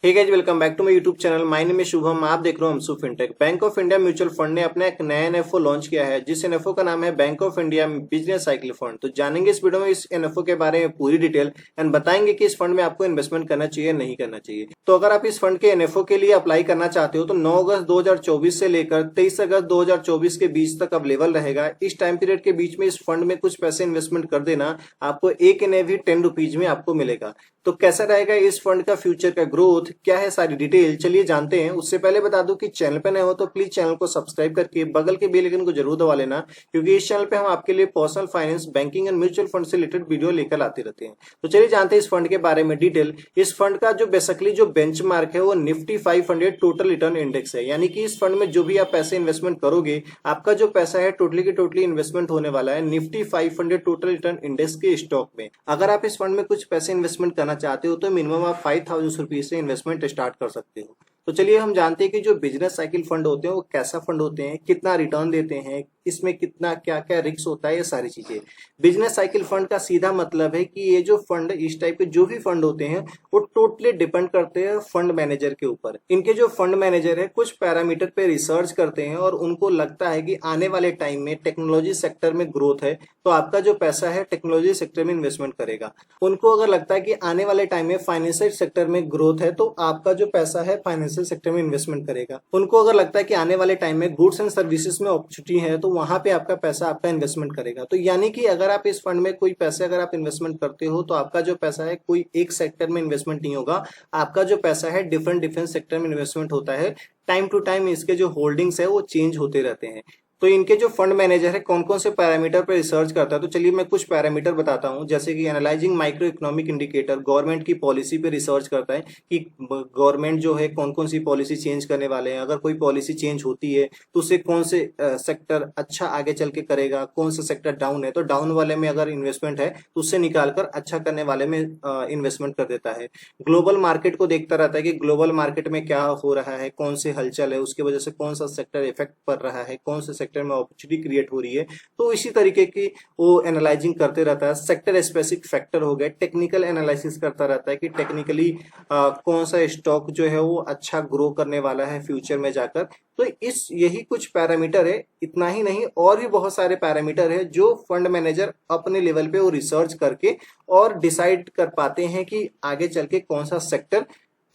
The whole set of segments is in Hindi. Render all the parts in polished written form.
Hey guys, welcome back to my YouTube channel. My name is Shubham. आप देख रहे हो हमसू fintech. Bank of India mutual fund ने अपना एक नया एनएफओ लॉन्च किया है, जिस एनएफओ का नाम है bank of India business cycle fund. तो जानेंगे इस वीडियो में इस एनएफओ के बारे में पूरी डिटेल एंड बताएंगे कि इस फंड में आपको इन्वेस्टमेंट करना चाहिए नहीं करना चाहिए। तो अगर आप इस फंड के एनएफओ के लिए अप्लाई करना चाहते हो तो 9 अगस्त 2024 से लेकर 23 अगस्त 2024 के बीच तक अवेलेबल रहेगा। इस टाइम पीरियड के बीच में इस फंड में कुछ पैसे इन्वेस्टमेंट कर देना, आपको एक एनएवी 10 रुपीज में आपको मिलेगा। तो कैसा रहेगा इस फंड का फ्यूचर का ग्रोथ, क्या है सारी डिटेल, चलिए जानते हैं। उससे पहले बता दूं कि चैनल पे नए हो तो प्लीज चैनल को सब्सक्राइब करके बगल के बेल आइकन को जरूर दबा लेना, क्योंकि इस चैनल पे हम आपके लिए personal finance, banking and mutual fund से रिलेटेड वीडियो लेकर आते रहते हैं। तो चलिए जानते हैं इस फंड के बारे में डिटेल। इस फंड का जो बेसिकली जो बेंचमार्क है वो निफ्टी 500 टोटल रिटर्न इंडेक्स है, यानी कि इस फंड में जो भी आप पैसे इन्वेस्टमेंट करोगे, आपका जो पैसा है टोटली की टोटली इन्वेस्टमेंट होने वाला है निफ्टी 500 टोटल रिटर्न इंडेक्स के स्टॉक में। अगर आप इस फंड में कुछ पैसे इन्वेस्टमेंट करना चाहते हो तो मिनिमम आप 5000 रुपीज से इन्वेस्टमेंट स्टार्ट कर सकते हो। तो चलिए हम जानते हैं कि जो बिजनेस साइकिल फंड होते हैं वो कैसा फंड होते हैं, कितना रिटर्न देते हैं, इसमें कितना क्या क्या रिस्क होता है, ये सारी चीजें। बिजनेस साइकिल फंड का सीधा मतलब है कि ये जो फंड, इस टाइप के जो भी फंड होते हैं वो टोटली डिपेंड करते हैं फंड मैनेजर के ऊपर। इनके जो फंड मैनेजर है कुछ पैरामीटर पे रिसर्च करते हैं और उनको लगता है कि आने वाले टाइम में टेक्नोलॉजी सेक्टर में ग्रोथ है तो आपका जो पैसा है टेक्नोलॉजी सेक्टर में इन्वेस्टमेंट करेगा। उनको अगर लगता है कि आने वाले टाइम में फाइनेंशियल सेक्टर में ग्रोथ है तो आपका जो पैसा है फाइनेंशियल सेक्टर में इन्वेस्टमेंट करेगा। उनको अगर लगता है कि आने वाले टाइम में गुड्स एंड सर्विसेज में अपॉर्चुनिटी है तो वहां पे आपका पैसा आपका इन्वेस्टमेंट करेगा। तो यानी कि अगर आप इस फंड में कोई पैसे अगर आप इन्वेस्टमेंट करते हो तो आपका जो पैसा है कोई एक सेक्टर में इन्वेस्टमेंट नहीं होगा, आपका जो पैसा है डिफरेंट डिफरेंट सेक्टर में इन्वेस्टमेंट होता है। टाइम टू टाइम इसके जो होल्डिंग्स है वो चेंज होते रहते हैं। तो इनके जो फंड मैनेजर है कौन कौन से पैरामीटर पर रिसर्च करता है, तो चलिए मैं कुछ पैरामीटर बताता हूं। जैसे कि analysing micro economic indicator, government की पॉलिसी पे रिसर्च करता है कि गवर्नमेंट जो है कौन कौन सी पॉलिसी चेंज करने वाले हैं। अगर कोई पॉलिसी चेंज होती है तो उससे कौन से सेक्टर अच्छा आगे चल के करेगा, कौन सा सेक्टर डाउन है तो डाउन वाले में अगर इन्वेस्टमेंट है तो उससे निकालकर अच्छा करने वाले में इन्वेस्टमेंट कर देता है। ग्लोबल मार्केट को देखता रहता है कि ग्लोबल मार्केट में क्या हो रहा है, कौन से हलचल है, उसकी वजह से कौन सा सेक्टर इफेक्ट पड़ रहा है, कौन से सेक्टर में अपॉर्चुनिटी क्रिएट हो रही है। तो इसी तरीके की वो एनालाइजिंग करते रहता है। सेक्टर स्पेसिफिक फैक्टर हो गए, टेक्निकल एनालिसिस करता रहता है कि टेक्निकली कौन सा स्टॉक जो है वो अच्छा ग्रो करने वाला है फ्यूचर में जाकर। तो इस यही कुछ पैरामीटर है, इतना ही नहीं और भी बहुत सारे पैरामीटर है जो फंड मैनेजर अपने लेवल पे वो रिसर्च करके और डिसाइड कर पाते हैं कि आगे चल के कौन सा सेक्टर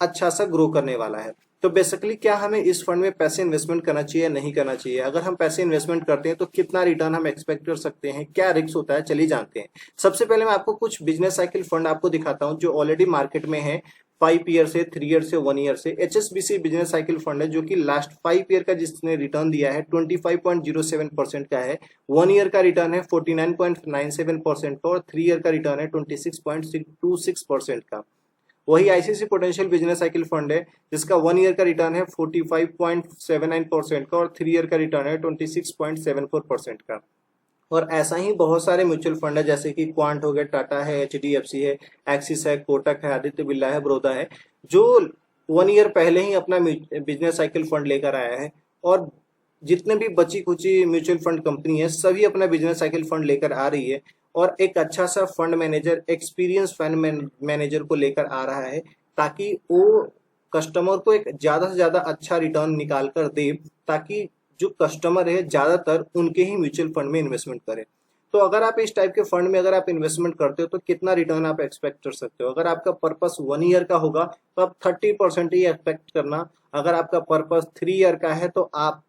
अच्छा सा ग्रो करने वाला है। तो बेसिकली क्या हमें इस फंड में पैसे इन्वेस्टमेंट करना चाहिए नहीं करना चाहिए, अगर हम पैसे इन्वेस्टमेंट करते हैं तो कितना रिटर्न हम एक्सपेक्ट कर सकते हैं, क्या रिस्क होता है, चलिए जानते हैं। सबसे पहले मैं आपको कुछ बिजनेस साइकिल फंड आपको दिखाता हूं जो ऑलरेडी मार्केट में है। 5 ईयर से, 3 ईयर से, 1 ईयर से। एचएसबीसी बिजनेस साइकिल फंड है जो कि लास्ट 5 ईयर का जिसने रिटर्न दिया है 25.07% का है। 1 ईयर का रिटर्न है 49.97% का और 3 ईयर का रिटर्न है 26.26% का। वही ICC potential business cycle fund है जिसका 1 ईयर का रिटर्न है 45.79% का और 3 ईयर का रिटर्न है 26.74% का। और ऐसा ही बहुत सारे म्यूचुअल फंड है जैसे कि क्वांट हो गया, टाटा है, एचडीएफसी है, एक्सिस है, कोटक है, आदित्य बिरला है, बड़ौदा है, जो 1 ईयर पहले ही अपना बिजनेस साइकिल फंड लेकर आया है। और जितने भी बची कुची म्यूचुअल फंड कंपनी है सभी अपना बिजनेस साइकिल फंड लेकर आ रही है और एक अच्छा सा fund manager, experience fund manager को लेकर आ रहा है ताकि वो कस्टमर को एक ज्यादा से ज्यादा अच्छा रिटर्न निकाल कर दे, ताकि जो कस्टमर है ज्यादातर उनके ही म्यूचुअल फंड में इन्वेस्टमेंट करे। तो अगर आप इस टाइप के फंड में अगर आप इन्वेस्टमेंट करते हो तो कितना रिटर्न आप एक्सपेक्ट कर सकते हो। अगर आपका पर्पस 1 ईयर का होगा तो आप 30% ही एक्सपेक्ट करना। अगर आपका पर्पस 3 ईयर का है तो आप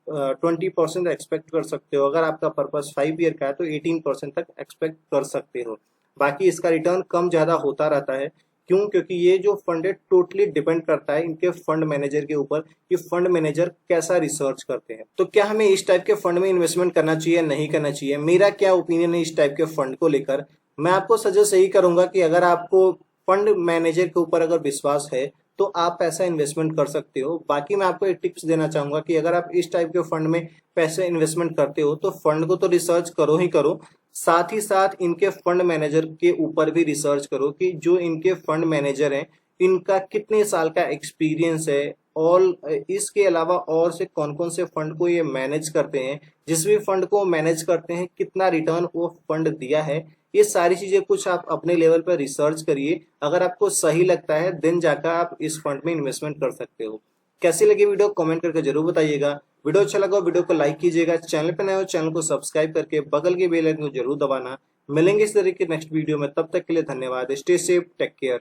20% एक्सपेक्ट कर सकते हो। अगर आपका पर्पस 5 ईयर का है तो 18% तक एक्सपेक्ट कर सकते हो। बाकी इसका रिटर्न कम ज्यादा होता रहता है। क्यों? क्योंकि ये जो फंड है टोटली डिपेंड करता है इनके फंड मैनेजर के ऊपर कि फंड मैनेजर कैसा रिसर्च करते हैं। तो क्या हमें इस टाइप के फंड में इन्वेस्टमेंट करना चाहिए नहीं करना चाहिए, मेरा क्या ओपिनियन है इस टाइप के फंड को लेकर। मैं आपको सजेस्ट यही करूंगा कि अगर आपको फंड मैनेजर के ऊपर अगर विश्वास है तो आप पैसा इन्वेस्टमेंट कर सकते हो। बाकी मैं आपको एक टिप्स देना चाहूंगा कि अगर आप इस टाइप के फंड में पैसे इन्वेस्टमेंट करते हो तो फंड को तो रिसर्च करो ही करो, साथ ही साथ इनके फंड मैनेजर के ऊपर भी रिसर्च करो कि जो इनके फंड मैनेजर हैं इनका कितने साल का एक्सपीरियंस है और इसके अलावा और से कौन कौन से फंड को ये मैनेज करते हैं, जिस भी फंड को मैनेज करते हैं कितना रिटर्न वो फंड दिया है, ये सारी चीजें कुछ आप अपने लेवल पर रिसर्च करिए, अगर आपको सही लगता है देन जाकर आप इस फंड में इन्वेस्टमेंट कर सकते हो। कैसी लगी वीडियो कमेंट करके जरूर बताइएगा। वीडियो अच्छा लगा वीडियो को लाइक कीजिएगा, चैनल पे नए हो चैनल को सब्सक्राइब करके बगल के बेल आइकन को जरूर दबाना। मिलेंगे इस तरह के नेक्स्ट वीडियो में, तब तक के लिए धन्यवाद। Stay safe, take care.